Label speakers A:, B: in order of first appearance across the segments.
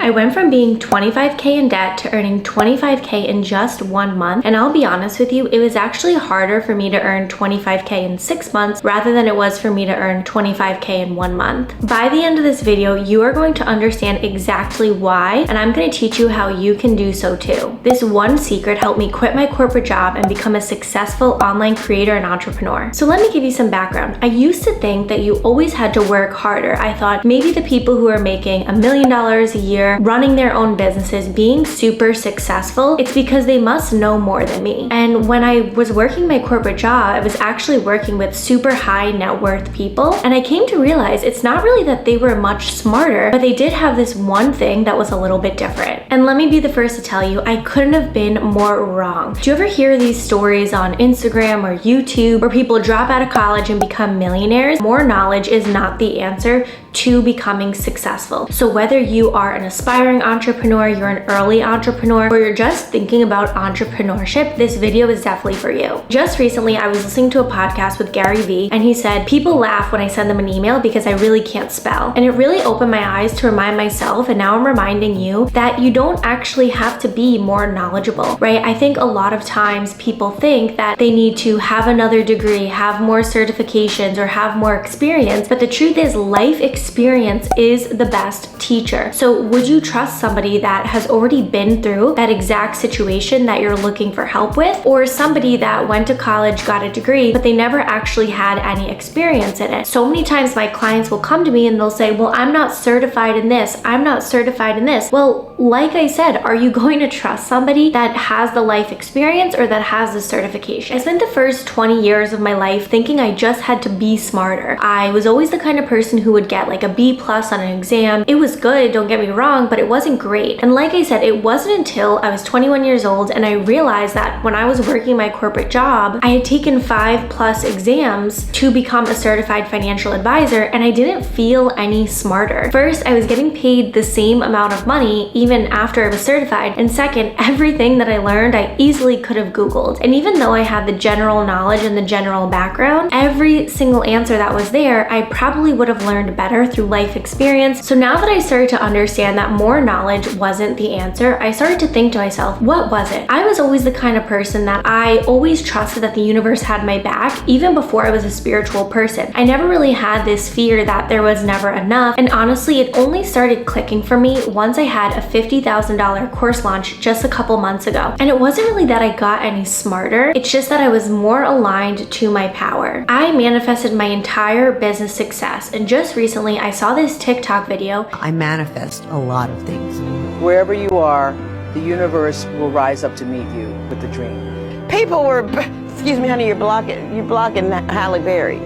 A: I went from being 25K in debt to earning 25K in just 1 month. And I'll be honest with you, it was actually harder for me to earn 25K in 6 months rather than it was for me to earn 25K in 1 month. By the end of this video, you are going to understand exactly why, and I'm going to teach you how you can do so too. This one secret helped me quit my corporate job and become a successful online creator and entrepreneur. So let me give you some background. I used to think that you always had to work harder. I thought maybe the people who are making $1 million a year, running their own businesses, being super successful, it's because they must know more than me. And when I was working my corporate job, I was actually working with super high net worth people. And I came to realize it's not really that they were much smarter, but they did have this one thing that was a little bit different. And let me be the first to tell you, I couldn't have been more wrong. Do you ever hear these stories on Instagram or YouTube where people drop out of college and become millionaires? More knowledge is not the answer to becoming successful. So whether you are an aspiring entrepreneur, you're an early entrepreneur, or you're just thinking about entrepreneurship, this video is definitely for you. Just recently, I was listening to a podcast with Gary Vee, and he said, people laugh when I send them an email because I really can't spell. And it really opened my eyes to remind myself, and now I'm reminding you, that you don't actually have to be more knowledgeable, right? I think a lot of times people think that they need to have another degree, have more certifications, or have more experience, but the truth is life experience is the best teacher. So would you trust somebody that has already been through that exact situation that you're looking for help with, or somebody that went to college, got a degree, but they never actually had any experience in it? So many times my clients will come to me and they'll say, well, I'm not certified in this, I'm not certified in this. Well, like I said, are you going to trust somebody that has the life experience or that has the certification? I spent the first 20 years of my life thinking I just had to be smarter. I was always the kind of person who would get like a B+ on an exam. It was good, don't get me wrong, but it wasn't great. And like I said, it wasn't until I was 21 years old and I realized that when I was working my corporate job, I had taken 5+ exams to become a certified financial advisor, and I didn't feel any smarter. First, I was getting paid the same amount of money even after I was certified, and second, everything that I learned I easily could have Googled. And even though I had the general knowledge and the general background, every single answer that was there, I probably would have learned better through life experience. So now that I started to understand that more knowledge wasn't the answer, I started to think to myself, what was it? I was always the kind of person that I always trusted that the universe had my back, even before I was a spiritual person. I never really had this fear that there was never enough, and honestly, it only started clicking for me once I had a $50,000 course launch just a couple months ago. And it wasn't really that I got any smarter, it's just that I was more aligned to my power. I manifested my entire business success, and just recently I saw this TikTok video.
B: I manifest a lot of things.
C: Wherever you are, the universe will rise up to meet you with the dream.
D: People were, excuse me, honey, you're blocking Halle Berry.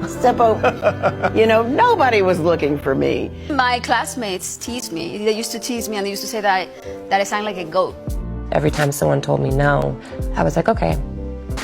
D: Step over. You know, nobody was looking for me.
E: My classmates teased me. They used to tease me and they used to say that I sound like a goat.
F: Every time someone told me no, I was like, okay,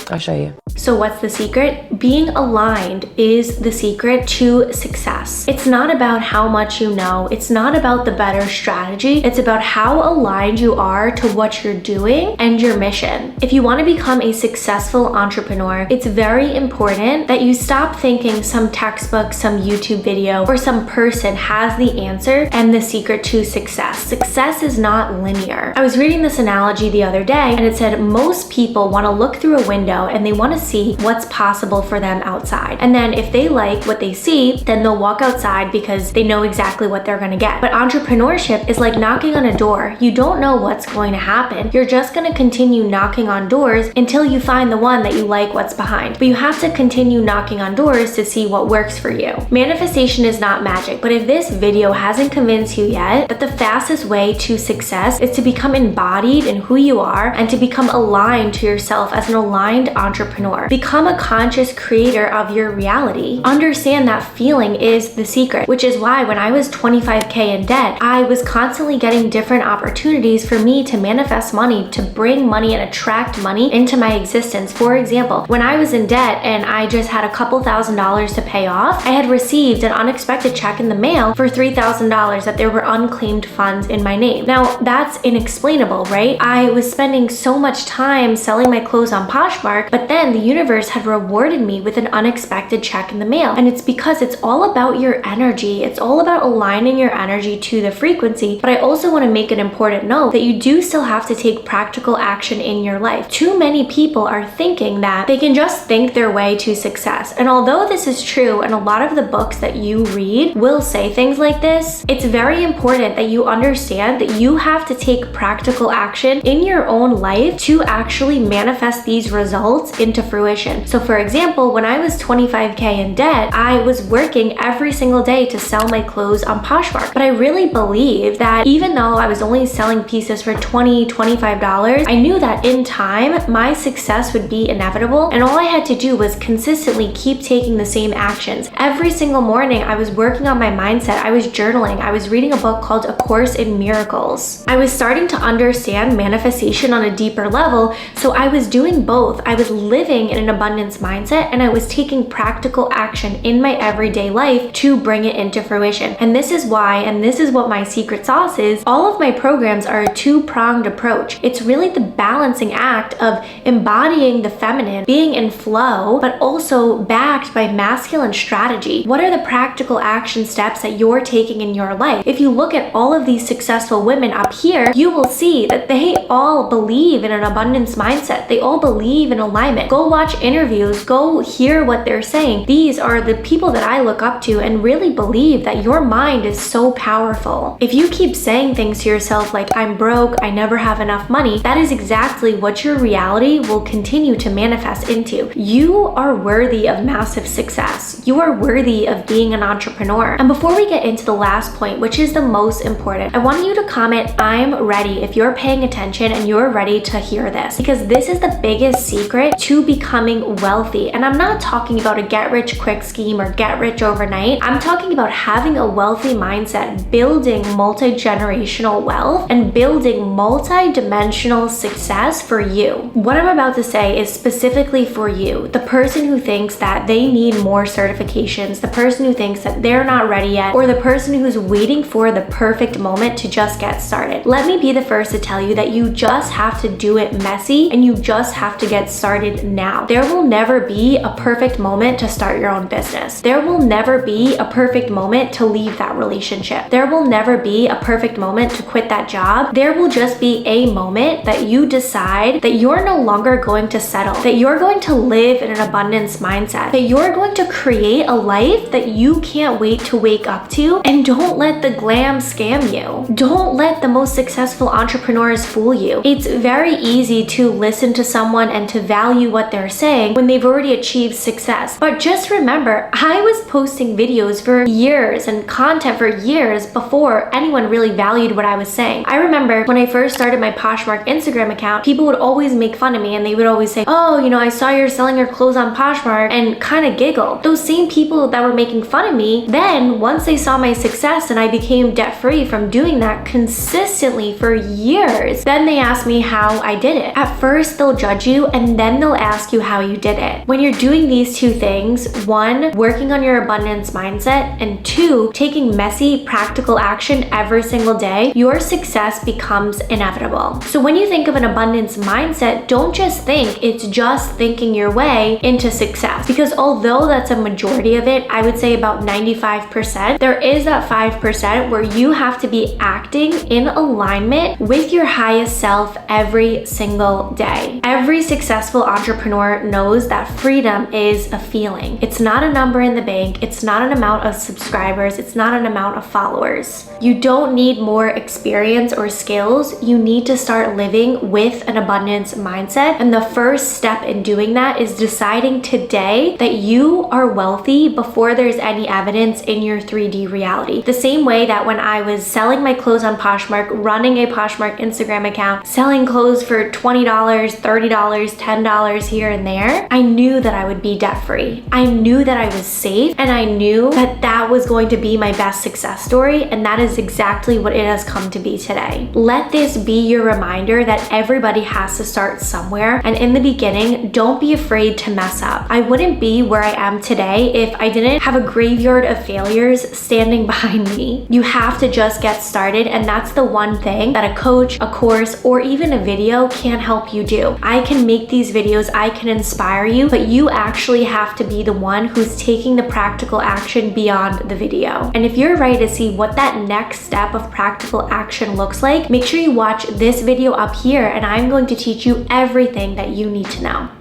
F: I'll show you.
A: So what's the secret? Being aligned is the secret to success. It's not about how much you know. It's not about the better strategy. It's about how aligned you are to what you're doing and your mission. If you want to become a successful entrepreneur, it's very important that you stop thinking some textbook, some YouTube video, or some person has the answer and the secret to success. Success is not linear. I was reading this analogy the other day, and it said most people want to look through a window and they want to see what's possible for them outside. And then if they like what they see, then they'll walk outside because they know exactly what they're gonna get. But entrepreneurship is like knocking on a door. You don't know what's going to happen. You're just gonna continue knocking on doors until you find the one that you like what's behind. But you have to continue knocking on doors to see what works for you. Manifestation is not magic, but if this video hasn't convinced you yet that the fastest way to success is to become embodied in who you are and to become aligned to yourself as an aligned entrepreneur. Become a conscious creator of your reality. Understand that feeling is the secret, which is why when I was 25K in debt, I was constantly getting different opportunities for me to manifest money, to bring money and attract money into my existence. For example, when I was in debt and I just had a couple $1,000s to pay off, I had received an unexpected check in the mail for $3,000 that there were unclaimed funds in my name. Now, that's inexplainable, right? I was spending so much time selling my clothes on Poshmark Poshmark, but then the universe had rewarded me with an unexpected check in the mail. And it's because it's all about your energy. It's all about aligning your energy to the frequency. But I also want to make an important note that you do still have to take practical action in your life. Too many people are thinking that they can just think their way to success. And although this is true, and a lot of the books that you read will say things like this, it's very important that you understand that you have to take practical action in your own life to actually manifest these results into fruition. So for example, when I was 25K in debt, I was working every single day to sell my clothes on Poshmark. But I really believe that even though I was only selling pieces for $20, $25, I knew that in time, my success would be inevitable. And all I had to do was consistently keep taking the same actions. Every single morning, I was working on my mindset. I was journaling. I was reading a book called A Course in Miracles. I was starting to understand manifestation on a deeper level. So I was doing both. I was living in an abundance mindset and I was taking practical action in my everyday life to bring it into fruition. And this is why, and this is what my secret sauce is, all of my programs are a two-pronged approach. It's really the balancing act of embodying the feminine, being in flow, but also backed by masculine strategy. What are the practical action steps that you're taking in your life? If you look at all of these successful women up here, you will see that they all believe in an abundance mindset. They all believe in alignment. Go watch interviews, go hear what they're saying. These are the people that I look up to and really believe that your mind is so powerful. If you keep saying things to yourself like, I'm broke, I never have enough money, that is exactly what your reality will continue to manifest into. You are worthy of massive success. You are worthy of being an entrepreneur. And before we get into the last point, which is the most important, I want you to comment, I'm ready, if you're paying attention and you're ready to hear this, because this is the biggest secret to becoming wealthy. And I'm not talking about a get rich quick scheme or get rich overnight. I'm talking about having a wealthy mindset, building multi-generational wealth and building multi-dimensional success for you. What I'm about to say is specifically for you, the person who thinks that they need more certifications, the person who thinks that they're not ready yet, or the person who's waiting for the perfect moment to just get started. Let me be the first to tell you that you just have to do it messy and you just have to get started now. There will never be a perfect moment to start your own business. There will never be a perfect moment to leave that relationship. There will never be a perfect moment to quit that job. There will just be a moment that you decide that you're no longer going to settle, that you're going to live in an abundance mindset, that you're going to create a life that you can't wait to wake up to. And don't let the glam scam you. Don't let the most successful entrepreneurs fool you. It's very easy to listen to someone and to value what they're saying when they've already achieved success. But just remember, I was posting videos for years and content for years before anyone really valued what I was saying. I remember when I first started my Poshmark Instagram account, people would always make fun of me and they would always say, oh, you know, I saw you're selling your clothes on Poshmark, and kind of giggle. Those same people that were making fun of me, then once they saw my success and I became debt-free from doing that consistently for years, then they asked me how I did it. At first, they'll judge you and then they'll ask you how you did it. When you're doing these two things, one, working on your abundance mindset, and two, taking messy, practical action every single day, your success becomes inevitable. So when you think of an abundance mindset, don't just think it's just thinking your way into success. Because although that's a majority of it, I would say about 95%, there is that 5% where you have to be acting in alignment with your highest self every single day. Every successful entrepreneur knows that freedom is a feeling. It's not a number in the bank. It's not an amount of subscribers. It's not an amount of followers. You don't need more experience or skills. You need to start living with an abundance mindset. And the first step in doing that is deciding today that you are wealthy before there's any evidence in your 3D reality. The same way that when I was selling my clothes on Poshmark, running a Poshmark Instagram account, selling clothes for $20, $30, $10 here and there, I knew that I would be debt-free. I knew that I was safe, and I knew that that was going to be my best success story, and that is exactly what it has come to be today. Let this be your reminder that everybody has to start somewhere, and in the beginning, don't be afraid to mess up. I wouldn't be where I am today if I didn't have a graveyard of failures standing behind me. You have to just get started, and that's the one thing that a coach, a course, or even a video can't help you do. I can make these these videos, I can inspire you, but you actually have to be the one who's taking the practical action beyond the video. And if you're ready to see what that next step of practical action looks like, make sure you watch this video up here, and I'm going to teach you everything that you need to know.